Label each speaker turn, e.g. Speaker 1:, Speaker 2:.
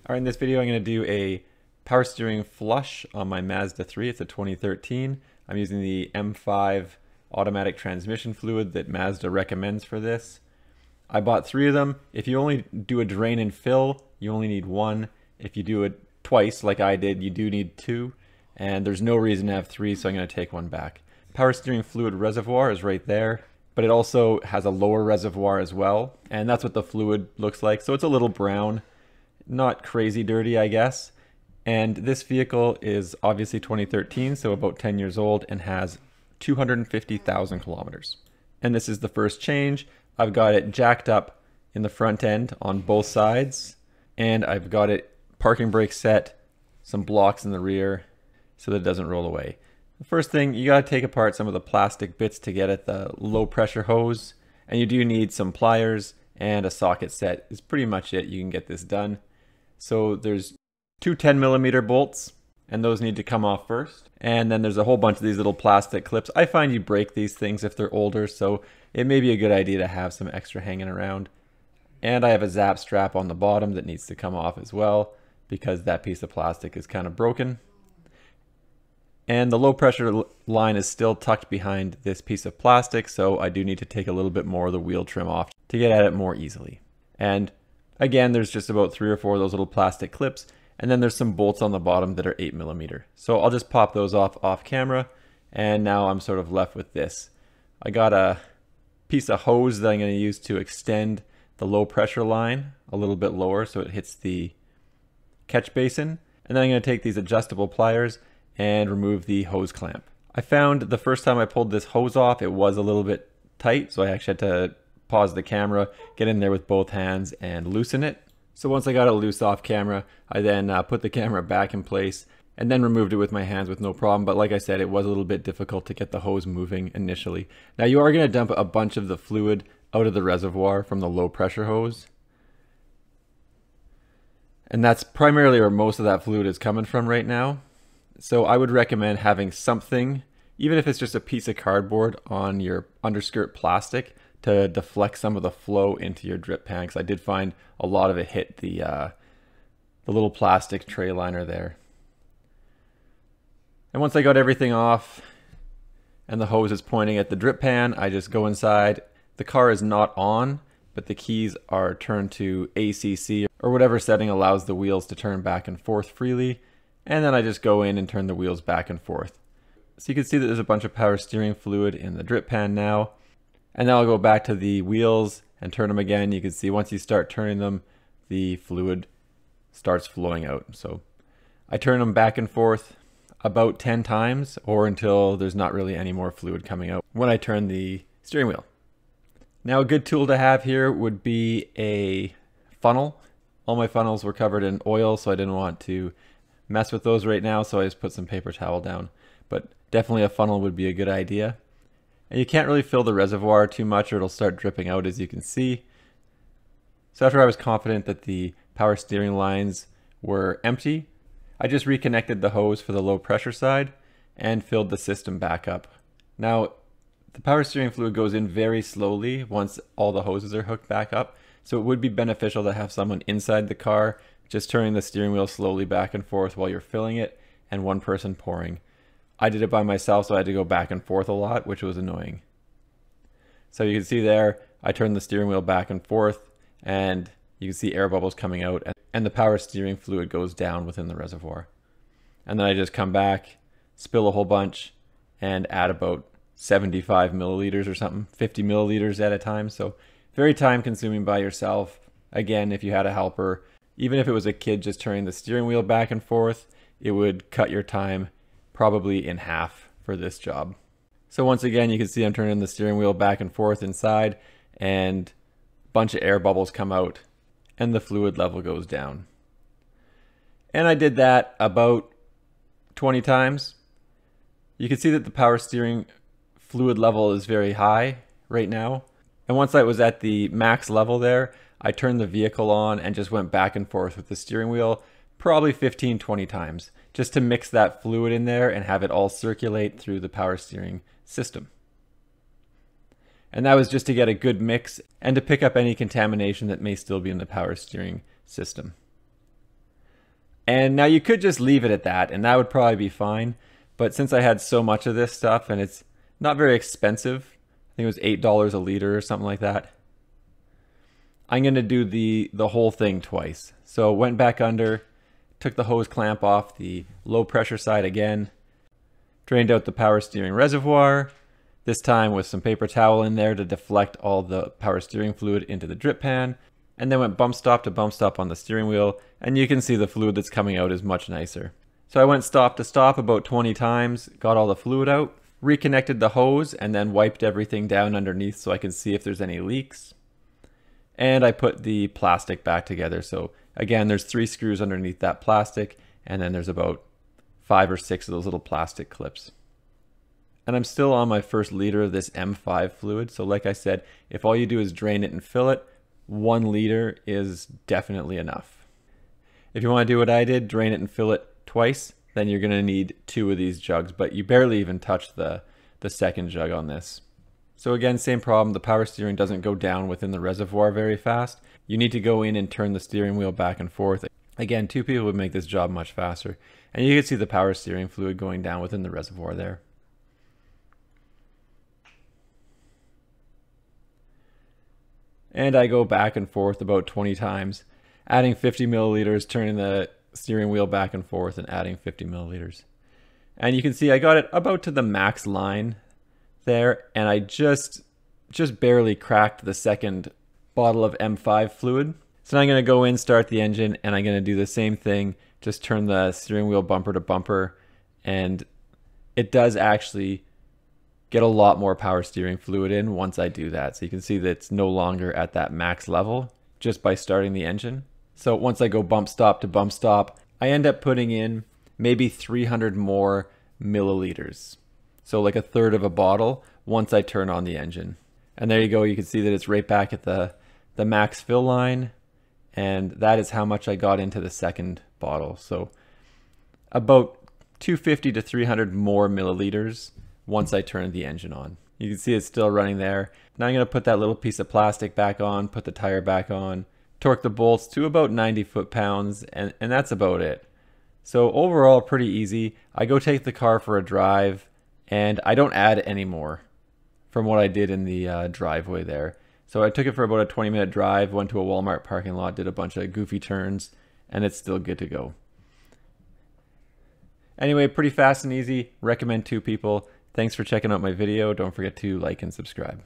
Speaker 1: Alright, in this video I'm going to do a power steering flush on my Mazda 3. It's a 2013. I'm using the M5 automatic transmission fluid that Mazda recommends for this. I bought 3 of them. If you only do a drain and fill, you only need 1. If you do it twice like I did, you do need 2. And there's no reason to have 3, so I'm going to take 1 back. Power steering fluid reservoir is right there, but it also has a lower reservoir as well, and that's what the fluid looks like. So it's a little brown. Not crazy dirty, I guess. And this vehicle is obviously 2013, so about 10 years old, and has 250,000 kilometers. And this is the first change. I've got it jacked up in the front end on both sides, and I've got it parking brake set, some blocks in the rear so that it doesn't roll away. The first thing, you got to take apart some of the plastic bits to get at the low pressure hose, and you do need some pliers and a socket set is pretty much it. You can get this done. So there's 2 10mm bolts, and those need to come off first. And then there's a whole bunch of these little plastic clips. I find you break these things if they're older, so it may be a good idea to have some extra hanging around. And I have a zap strap on the bottom that needs to come off as well, because that piece of plastic is kind of broken. And the low pressure line is still tucked behind this piece of plastic, so I do need to take a little bit more of the wheel trim off to get at it more easily. And again, there's just about 3 or 4 of those little plastic clips, and then there's some bolts on the bottom that are 8mm. So I'll just pop those off camera, and now I'm sort of left with this. I got a piece of hose that I'm going to use to extend the low pressure line a little bit lower so it hits the catch basin, and then I'm going to take these adjustable pliers and remove the hose clamp. I found the first time I pulled this hose off, it was a little bit tight, so I actually had to pause the camera, get in there with both hands and loosen it. So once I got it loose off camera, I then put the camera back in place and then removed it with my hands with no problem. But like I said, it was a little bit difficult to get the hose moving initially. Now you are going to dump a bunch of the fluid out of the reservoir from the low pressure hose. And that's primarily where most of that fluid is coming from right now. So I would recommend having something, even if it's just a piece of cardboard on your underskirt plastic, to deflect some of the flow into your drip pan, because I did find a lot of it hit the little plastic tray liner there. And once I got everything off and the hose is pointing at the drip pan, I just go inside. The car is not on, but the keys are turned to ACC or whatever setting allows the wheels to turn back and forth freely. And then I just go in and turn the wheels back and forth. So you can see that there's a bunch of power steering fluid in the drip pan now. And then I'll go back to the wheels and turn them again. You can see once you start turning them, the fluid starts flowing out. So I turn them back and forth about 10 times or until there's not really any more fluid coming out when I turn the steering wheel. Now a good tool to have here would be a funnel. All my funnels were covered in oil, so I didn't want to mess with those right now, so I just put some paper towel down. But definitely a funnel would be a good idea. And you can't really fill the reservoir too much or it'll start dripping out, as you can see. So after I was confident that the power steering lines were empty, I just reconnected the hose for the low pressure side and filled the system back up. Now, the power steering fluid goes in very slowly once all the hoses are hooked back up. So it would be beneficial to have someone inside the car just turning the steering wheel slowly back and forth while you're filling it, and one person pouring. I did it by myself, so I had to go back and forth a lot, which was annoying. So you can see there, I turned the steering wheel back and forth, and you can see air bubbles coming out, and the power steering fluid goes down within the reservoir. And then I just come back, spill a whole bunch, and add about 75 milliliters or something, 50 milliliters at a time. So very time consuming by yourself. Again, if you had a helper, even if it was a kid just turning the steering wheel back and forth, it would cut your time probably in half for this job. So once again, you can see I'm turning the steering wheel back and forth inside, and a bunch of air bubbles come out and the fluid level goes down. And I did that about 20 times. You can see that the power steering fluid level is very high right now. And once I was at the max level there, I turned the vehicle on and just went back and forth with the steering wheel probably 15-20 times just to mix that fluid in there and have it all circulate through the power steering system. And that was just to get a good mix and to pick up any contamination that may still be in the power steering system. And now you could just leave it at that, and that would probably be fine. But since I had so much of this stuff, and it's not very expensive, I think it was $8 a liter or something like that, I'm going to do the whole thing twice. So went back under, took the hose clamp off the low pressure side again, drained out the power steering reservoir, this time with some paper towel in there to deflect all the power steering fluid into the drip pan, and then went bump stop to bump stop on the steering wheel, and you can see the fluid that's coming out is much nicer. So I went stop to stop about 20 times, got all the fluid out, reconnected the hose, and then wiped everything down underneath so I can see if there's any leaks. And I put the plastic back together. So again, there's 3 screws underneath that plastic, and then there's about 5 or 6 of those little plastic clips. And I'm still on my first liter of this M5 fluid. So like I said, if all you do is drain it and fill it, 1 liter is definitely enough. If you want to do what I did, drain it and fill it twice, then you're going to need 2 of these jugs, but you barely even touch the second jug on this. So again, same problem, the power steering doesn't go down within the reservoir very fast. You need to go in and turn the steering wheel back and forth. Again, 2 people would make this job much faster. And you can see the power steering fluid going down within the reservoir there. And I go back and forth about 20 times, adding 50 milliliters, turning the steering wheel back and forth and adding 50 milliliters. And you can see I got it about to the max line there, and I just barely cracked the second bottle of M5 fluid. So now I'm going to go in, start the engine, and I'm going to do the same thing, just turn the steering wheel bumper to bumper, and it does actually get a lot more power steering fluid in once I do that. So you can see that it's no longer at that max level just by starting the engine. So once I go bump stop to bump stop, I end up putting in maybe 300 more milliliters. So like 1/3 of a bottle once I turn on the engine. And there you go, you can see that it's right back at the max fill line. And that is how much I got into the second bottle. So about 250 to 300 more milliliters once I turn the engine on. You can see it's still running there. Now I'm going to put that little piece of plastic back on, put the tire back on, torque the bolts to about 90 foot-pounds, and that's about it. So overall, pretty easy. I go take the car for a drive, and I don't add any more from what I did in the driveway there. So I took it for about a 20-minute drive, went to a Walmart parking lot, did a bunch of goofy turns, and it's still good to go. Anyway, pretty fast and easy. Recommend 2 people. Thanks for checking out my video. Don't forget to like and subscribe.